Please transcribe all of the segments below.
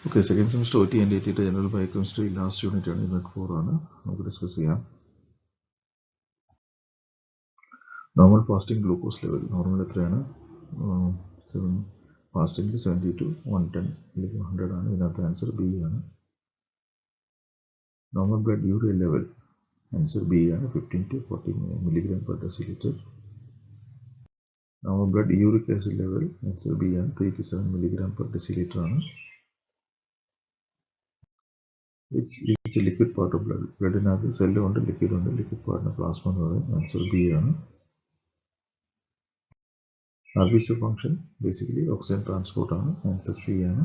Okay, second semester OT and AT general biochemistry last unit ആണ് unit 4 ആണ് നമുക്ക് discuss ചെയ്യാം. Normal fasting glucose level normal എത്രയാണ്? ഫാസ്റ്റിംഗിൽ 70 to 110 അല്ലെങ്കിൽ 100 ആണ്. ഇതിനകത്ത് ആൻസർ ബി ആണ്. Normal blood urea level answer B ആണ്, 15 to 40 milligram per deciliter. Normal blood uric acid level answer B ആണ്, 3 to 7 milligram per deciliter ആണ്. Which is a liquid part of blood. ബ്ലഡിനകത്ത് cell ഉണ്ട്, liquid ഉണ്ട്. Liquid പാർട്ടിന് plasma എന്ന് പറയും. Answer B ആണ്. RBC function basically oxygen transport ആണ്. ആൻസർ സി ആണ്.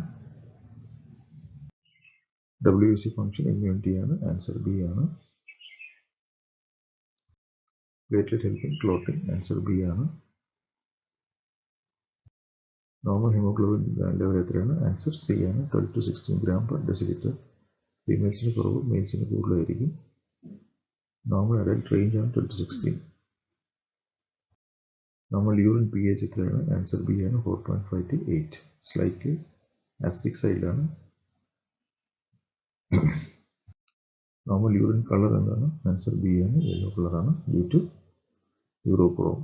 WBC ഫംഗ്ഷൻ ഇമ്മ്യൂണിറ്റി ആണ്. ആൻസർ ബി ആണ്. Platelet helping clotting answer B ആണ്. നോർമൽ ഹീമോഗ്ലോബിൻ ലെവൽ എത്രയാണ്? ആൻസർ സി ആണ്, 12 to 16 gram per deciliter. ഫീമെയിൽസിന് കുറവ്, മെയിൽസിന് കൂടുതലായിരിക്കും. നോർമൽ അഡൽട്ട് റേഞ്ച് ആണ് 12 to 16. നോർമൽ യൂറിൻ pH എത്രയാണ്? ആൻസർ ബി ആണ്, 4.5 to 8. സ്ലൈറ്റ്ലി ആസിഡിക് സൈഡിലാണ്. നോർമൽ യൂറിൻ കളർ എന്താണ്? ആൻസർ ബി ആണ്, യെല്ലോ കളറാണ്, ഡ്യൂ ടു യൂറോക്രോം.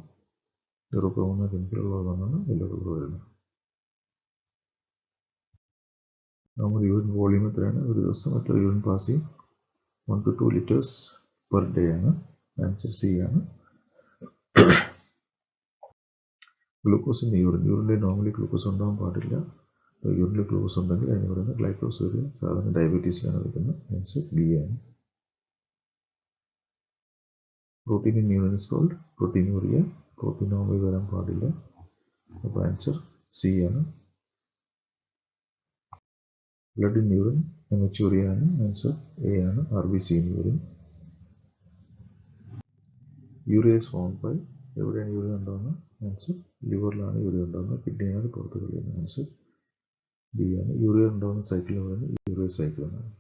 യൂറോക്രോം എന്ന കെമിക്കൽ ഉള്ളതാണ് യെല്ലോ കളർ വരുന്നത്. നോർമൽ യൂറിൻ വോളിയം എത്രയാണ്? ഒരു ദിവസം എത്ര യൂറിൻ പാസ് ചെയ്യും? 1 to 2 liters പെർ ഡേ ആണ്. ആൻസർ സി ആണ്. ഗ്ലൂക്കോസിൻ്റെ യൂറിനിൽ നോർമലി ഗ്ലൂക്കോസ് ഉണ്ടാകാൻ പാടില്ല. യൂറിനിൽ ഗ്ലൂക്കോസ് ഉണ്ടെങ്കിൽ അതിന് പറയുന്നത് ഗ്ലൈക്കോസൂരിയ. സാധാരണ ഡയബറ്റീസിലാണ് വരുന്നത്. ആൻസർ ബി ആണ്. Protein in urine is called proteinuria. Protein normally വരാൻ പാടില്ല. അപ്പോൾ ആൻസർ സി ആണ്. ബ്ലഡ് ഇൻ യൂറിൻ ഹെമച്യൂറിയ ആണ്. ആൻസർ എ ആണ്, RBC in urine. Urea is formed by, എവിടെയാണ് യൂറിയ ഉണ്ടാകുന്നത്? ആൻസർ ലിവറിലാണ് യൂറിയ ഉണ്ടാകുന്നത്, കിഡ്നിയാണ് പുറത്ത് കളയുന്നത്. ആൻസർ ബി ആണ്. യൂറിയ ഉണ്ടാകുന്ന സൈക്കിൾ എന്ന് പറയുന്നത് യൂറിയ സൈക്കിൾ എന്നാണ്.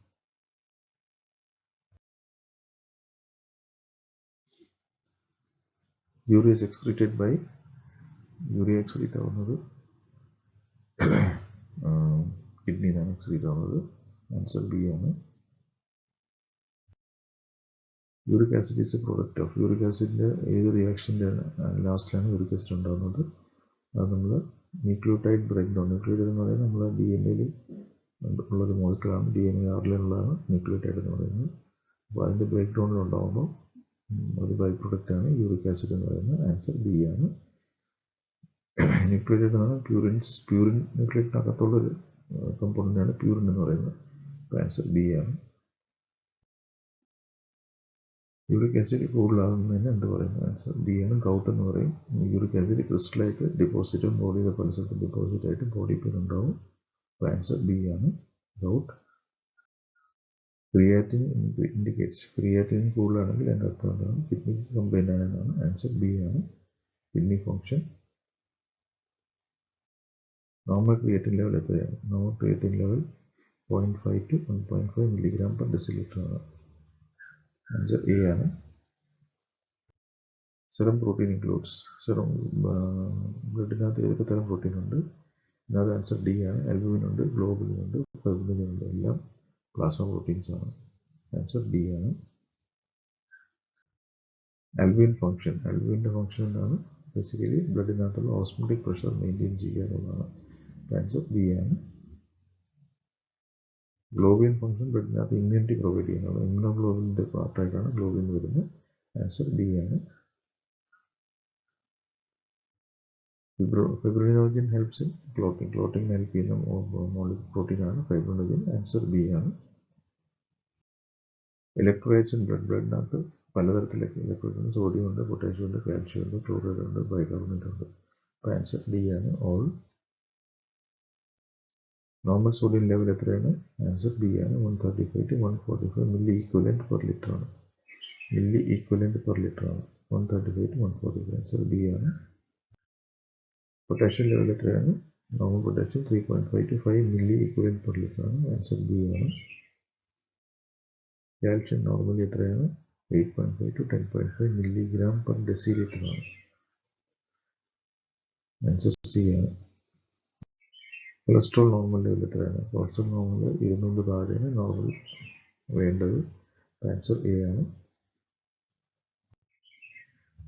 Urea is excreted by, urea excrete ആവുന്നത് കിഡ്നിയിലാണ് എക്സ്ക്രീറ്റ് ആവുന്നത്. ആൻസർ ബി ആണ്. Uric acid is a product of, uric ആസിഡിൻ്റെ ഏത് റിയാക്ഷൻ്റെ ലാസ്റ്റിലാണ് യൂറിക് ആസിഡ് ഉണ്ടാകുന്നത്? അത് നമ്മൾ ന്യൂക്ലിയോടൈഡ് ബ്രേക്ക് ഡൗൺ. ന്യൂക്ലിയോടൈഡ് എന്ന് പറയുന്നത് നമ്മൾ DNA ഉള്ളൊരു മോളിക്യൂളാണ്. DNARലാണ് ന്യൂക്ലിയോടൈഡ് എന്ന് പറയുന്നത്. അപ്പോൾ അതിൻ്റെ ബ്രേക്ക് ഡൗണിൽ ഉണ്ടാകുമ്പോൾ ഒരു ബൈ പ്രൊഡക്റ്റാണ് യൂറിക് ആസിഡ് എന്ന് പറയുന്നത്. ആൻസർ ബി ആണ്. ന്യൂക്ലിയോടൈഡ് എന്ന് പറഞ്ഞാൽ പ്യൂരിൻ ന്യൂക്ലിയോടൈഡിനകത്തുള്ളൊരു കമ്പോണൻ്റാണ് പ്യൂരിൻ എന്ന് പറയുന്നത്. അപ്പോൾ ആൻസർ ബി ആണ്. യൂറിക് ആസിഡ് കൂടുതലാകുന്നതിന് എന്ത് പറയുന്നത്? ആൻസർ ബി ആണ്, ഗൗട്ട് എന്ന് പറയും. യൂറിക് ആസിഡ് ക്രിസ്റ്റലായിട്ട് ഡിപ്പോസിറ്റും ബോഡിയുടെ പല സ്ഥലത്ത് ഡിപ്പോസിറ്റ് ആയിട്ട് ബോഡി പെയിൻ ഉണ്ടാവും. അപ്പോൾ ആൻസർ ബി ആണ്, ഗൗട്ട്. ക്രിയാറ്റിൻ ഇൻഡിക്കേറ്റ്സ്, ക്രിയാറ്റിൻ കൂടുതലാണെങ്കിൽ അതിൻ്റെ അർത്ഥം എന്താണ്? കിഡ്നി കംപ്ലൈൻ്റ് ആണെന്നാണ്. ആൻസർ ബി ആണ്, kidney function. Normal creatine level എത്രയാണ്? Normal creatine level 0.5 to 1.5 milligram per deciliter ആണ്. ആൻസർ എ ആണ്. സെറം പ്രോട്ടീൻ ഇൻക്ലൂഡ്സ്, സെറം ബ്ലഡിനകത്ത് ഏതൊക്കെ തരം പ്രോട്ടീൻ ഉണ്ട്? ഇതിനകത്ത് ആൻസർ ഡി ആണ്. ആൽബുമിൻ ഉണ്ട്, ഗ്ലോബുലിൻ ഉണ്ട്, ഫെർമിനിൻ ഉണ്ട്. എല്ലാം പ്ലാസ്മ പ്രോട്ടീൻസ് ആണ്. ആൻസർ ഡി ആണ്. ആൽബുമിൻ ഫംഗ്ഷൻ, ആൽബുമിൻ്റെ ഫംഗ്ഷൻ എന്താണ്? ബേസിക്കലി ബ്ലഡിനകത്തുള്ള ഓസ്മോട്ടിക് പ്രഷർ മെയിൻറ്റെയിൻ ചെയ്യുക എന്നുള്ളതാണ്. ആൻസർ ബി ആണ്. ഗ്ലോബിൻ ഫംഗ്ഷൻ ബ്ലഡിനകത്ത് ഇമ്മ്യൂണിറ്റി പ്രൊവൈഡ് ചെയ്യുന്നത്. ഇമ്മ്യൂണോഗ്ലോബിൻ്റെ പാർട്ടായിട്ടാണ് ഗ്ലോബിൻ വരുന്നത്. ആൻസർ ബി ആണ്. Fibrinogen helps in clotting, clotting help ചെയ്യുന്ന പ്രോട്ടീനാണ് ഫൈബ്രിനോജൻ. ആൻസർ ബി ആണ്. ഇലക്ട്രോലൈറ്റ്സ് ഇൻ ബ്ലഡിനകത്ത് പലതരത്തിലൊക്കെ ഇലക്ട്രോലൈറ്റ് ഉണ്ട്. സോഡിയം ഉണ്ട്, പൊട്ടാഷ്യം ഉണ്ട്, കാൽഷ്യം ഉണ്ട്, ക്ലോറൈഡ് ഉണ്ട്, ബൈകാർബണേറ്റ് ഉണ്ട്. അപ്പോൾ ആൻസർ ഡി ആണ്, ഓൾ. നോർമൽ സോഡിയം ലെവൽ എത്രയാണ്? ആൻസർ ബി ആണ്, 135 to 145 milli equivalent per litre ആണ്. മില്ലി ഈക്വലന്റ് പെർ ലിറ്റർ ആണ്, 135 to 145. ആൻസർ ബി ആണ്. പൊട്ടാഷ്യം ലെവൽ എത്രയാണ്? Normal potassium 3.5 to 5 milli equivalent per litre ആണ്. ആൻസർ ബി ആണ്. Calcium normally എത്രയാണ്? 8.5 to 10.5 milligram per deciliter ആണ്. Answer C ആണ്. Cholesterol normal level എത്രയാണ്? കൊളസ്ട്രോൾ നോർമൽ 200 താഴെയാണ് നോർമൽ വേണ്ടത്. ആൻസർ എ ആണ്.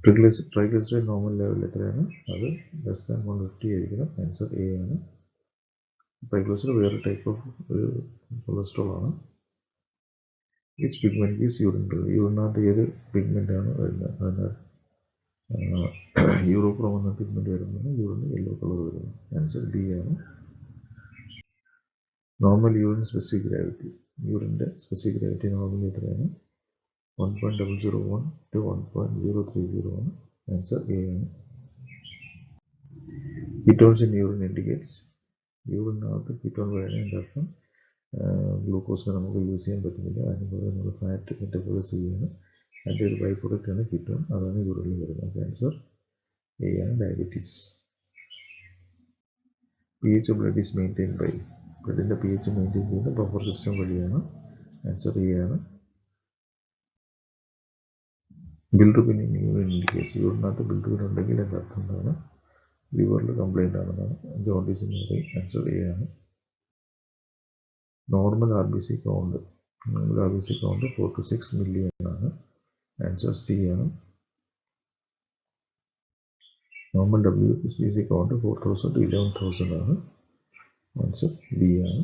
ട്രൈഗ്ലിസറൈഡ് നോർമൽ ലെവൽ എത്രയാണ്? അത് ലെസ് ദാൻ 150 ആയിരിക്കണം. ആൻസർ എ ആണ്. ട്രൈഗ്ലിസറൈഡ് വേറെ ടൈപ്പ് ഓഫ് കൊളസ്ട്രോൾ ആണ്. Which pigment is urine? യൂറിനകത്ത് ഏത് പിഗ്മെന്റ് ആണ് വരുന്നത്? അതിനാൽ യൂറോക്രോം എന്ന പിഗ്മെന്റ് വരുന്നത് യൂറിന് യെല്ലോ കളർ വരുന്നു. ആൻസർ ബി ആണ്. Normal urine specific gravity. യൂറിൻ്റെ സ്പെസിഫിക് ഗ്രാവിറ്റി നോർമൽ എത്രയാണ്? 1.001 to 1.0301. ആൻസർ എ ആണ്. Ketones in urine indicates. യൂറിനകത്ത് കീറ്റോൺ വരുന്ന എൻ്റെ അർത്ഥം ഗ്ലൂക്കോസിനെ നമുക്ക് യൂസ് ചെയ്യാൻ പറ്റുന്നില്ല. അതിന് പകരം നമ്മൾ ഫാറ്റ് മെറ്റബോളൈസ് ചെയ്യുകയാണ്. അതിൻ്റെ ഒരു ബൈ പ്രൊഡക്റ്റാണ് കീറ്റോൺ. അതാണ് യൂറിനിൽ വരുന്നത്. ആൻസർ എ ആണ്, diabetes. P H blood is maintain by. ബ്ലഡിൻ്റെ പി എച്ച് മെയിൻറ്റെയിൻ ചെയ്യുന്നത് ബഫർ സിസ്റ്റം വഴിയാണ്. ആൻസർ എ ആണ്. Bilirubin in urine indicates. യൂറിനകത്ത് ബിൽറുബിൻ ഉണ്ടെങ്കിൽ എൻ്റെ അർത്ഥം എന്താണ്? ലിവറിൽ കംപ്ലൈൻ്റ് ആണെന്നാണ്. ജോണ്ടിസ് എന്ന് പറയും. ആൻസർ എ ആണ്. Normal R B C count. Normal R B C count 4 to 6 million ആണ്. ആൻസർ സി ആണ്. Normal W B C count 4000 to 11,000 ആണ്. ആൻസർ ബി ആണ്.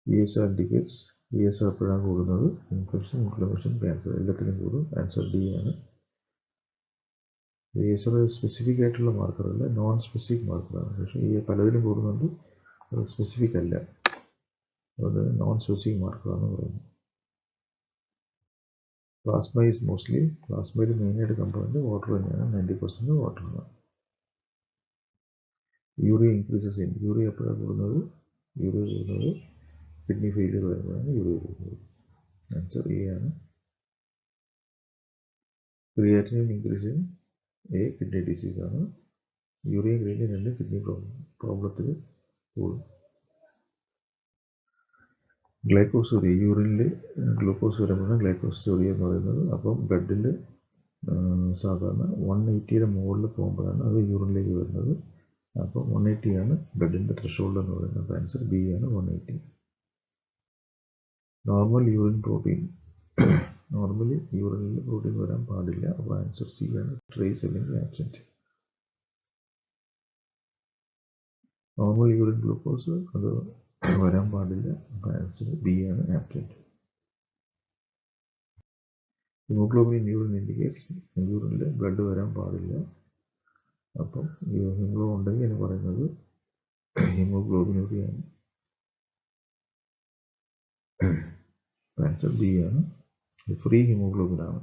E S R indicates. E S R എപ്പോഴാണ് കൂടുന്നത്? Infection, inflammation, cancer എല്ലാത്തിനും കൂടും. Answer D ആണ്. E S R specific ആയിട്ടുള്ള മാർക്കറല്ല, നോൺ സ്പെസിഫിക് മാർക്കറാണ്. പക്ഷേ ഈ പലതിലും കൂടുന്നുണ്ട്, അത് സ്പെസിഫിക് അല്ല. അത് നോൺ സ്പെസിഫിക് മാർക്കറാണെന്ന് പറയുന്നത്. Plasma is mostly. പ്ലാസ്മയിൽ മെയിനായിട്ട് കമ്പോണൻറ്റ് വാട്ടർ തന്നെയാണ്. 90% വാട്ടറാണ്. Urea increases in. യൂറിയ എപ്പോഴാണ് കൂടുന്നത്? യൂറിയ കൂടുന്നത് കിഡ്നി ഫെയിലിയർ വരുമ്പോഴാണ് യൂറിയ കൂടുന്നത്. ആൻസർ എ ആണ്. Creatinine increase in a kidney disease ആണ്. യൂറിയ ക്രിയാറ്റിൻ രണ്ട് കിഡ്നി പ്രോബ്ലത്തിൽ കൂടും. ഗ്ലൈക്കോസൂറിയ. യൂറിനിൽ ഗ്ലൂക്കോസ് വരുമ്പോഴാണ് ഗ്ലൈക്കോസൂറിയ എന്ന് പറയുന്നത്. അപ്പം ബ്ലഡിൽ സാധാരണ 180 മുകളിൽ പോകുമ്പോഴാണ് അത് യൂറിനിലേക്ക് വരുന്നത്. അപ്പോൾ 180 ആണ് ബ്ലഡിൻ്റെ ത്രെഷോൾഡ് എന്ന് പറയുന്നത്. ആൻസർ ബി ആണ്, 180. Normal urine protein. നോർമലി യൂറിനിൽ പ്രോട്ടീൻ വരാൻ പാടില്ല. അപ്പോൾ ആൻസർ സി ആണ്, ട്രേസ് അല്ലെങ്കിൽ ആബ്സെൻറ്റ്. നോർമൽ യൂറിൻ ഗ്ലൂക്കോസ് അത് വരാൻ പാടില്ല. അപ്പോൾ ആൻസർ ബി ആണ്, ആബ്സെൻറ്റ്. Haemoglobin urine indicates. യൂറിനിൽ ബ്ലഡ് വരാൻ പാടില്ല. അപ്പം ഹീമോഗ്ലോബിൻ ഉണ്ടെങ്കിൽ എന്ന് പറയുന്നത് ഹീമോഗ്ലോബിനൂറിയാണ്. ആൻസർ ബി ആണ്, ഫ്രീ ഹീമോഗ്ലോബിൻ ആണ്.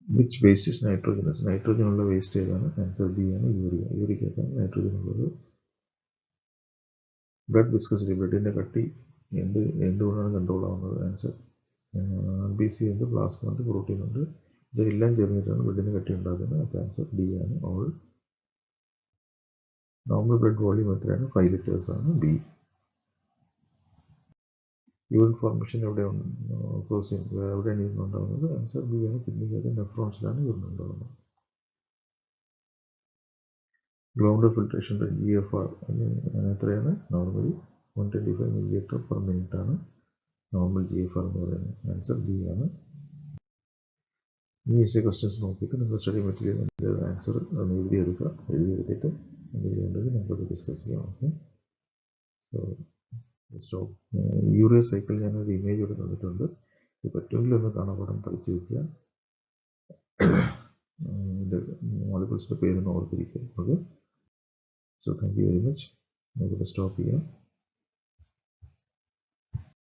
Which waste is nitrogenous. Nitrogen ഉള്ള വേസ്റ്റ് ഏതാണ്? ആൻസർ ബി ആണ്, യൂറിയ. യൂറിക്കകത്താണ് നൈട്രോജൻ ഉള്ളത്. Blood viscosity. ബ്ലഡിൻ്റെ കട്ടി എന്തുകൊണ്ടാണ് കൺട്രോൾ ആവുന്നത്? ആൻസർ ആർ ബി സി ഉണ്ട്, പ്ലാസ്മ ഉണ്ട്, പ്രോട്ടീൻ ഉണ്ട്. ഇതെല്ലാം ചേർന്നിട്ടാണ് ബ്ലഡിന് കട്ടി ഉണ്ടാക്കുന്നത്. അപ്പോൾ ആൻസർ ഡി ആണ്, ഓൾ. നോർമൽ ബ്ലഡ് വോളിയം എത്രയാണ്? 5 liters ആണ്, ബി. യൂറിൻ ഫോർമേഷൻ എവിടെയാണ് എവിടെയാണ് യൂറിൻ ഉണ്ടാകുന്നത്? ആൻസർ ബി ആണ്, കിഡ്നിക്കകത്ത് നെഫ്രോൺസിലാണ് യൂറിൻ ഉണ്ടാകുന്നത്. ഗ്രൗണ്ട് ഫിൽട്രേഷൻ റേറ്റ് GFR എത്രയാണ്? നോർമലി 125 ml/minute ആണ് നോർമൽ GFR എന്ന് പറയുന്നത്. ആൻസർ ബി ആണ്. ഇനി ഈസി ക്വസ്റ്റ്യൻസ് നോക്കിയിട്ട് നിങ്ങൾ സ്റ്റഡി മെറ്റീരിയൽ ആൻസർ ഒന്ന് എഴുതിയെടുക്കുക. എഴുതിയെടുത്തിട്ട് എന്തെങ്കിലും നമുക്കത് ഡിസ്കസ് ചെയ്യാം. Okay, stop. യൂറിയ സൈക്കിൾ ഞാനൊരു ഇമേജ് ഇവിടെ തന്നിട്ടുണ്ട്. ഇത് പറ്റുമെങ്കിൽ ഒന്ന് കാണാപാഠം പഠിച്ചു വയ്ക്കുക. ഇതിൻ്റെ മോളിക്യൂൾസിൻ്റെ പേരൊന്ന് ഓർത്തിരിക്കുക. Okay, so thank you very much. നമുക്കിവിടെ സ്റ്റോപ്പ് ചെയ്യാം.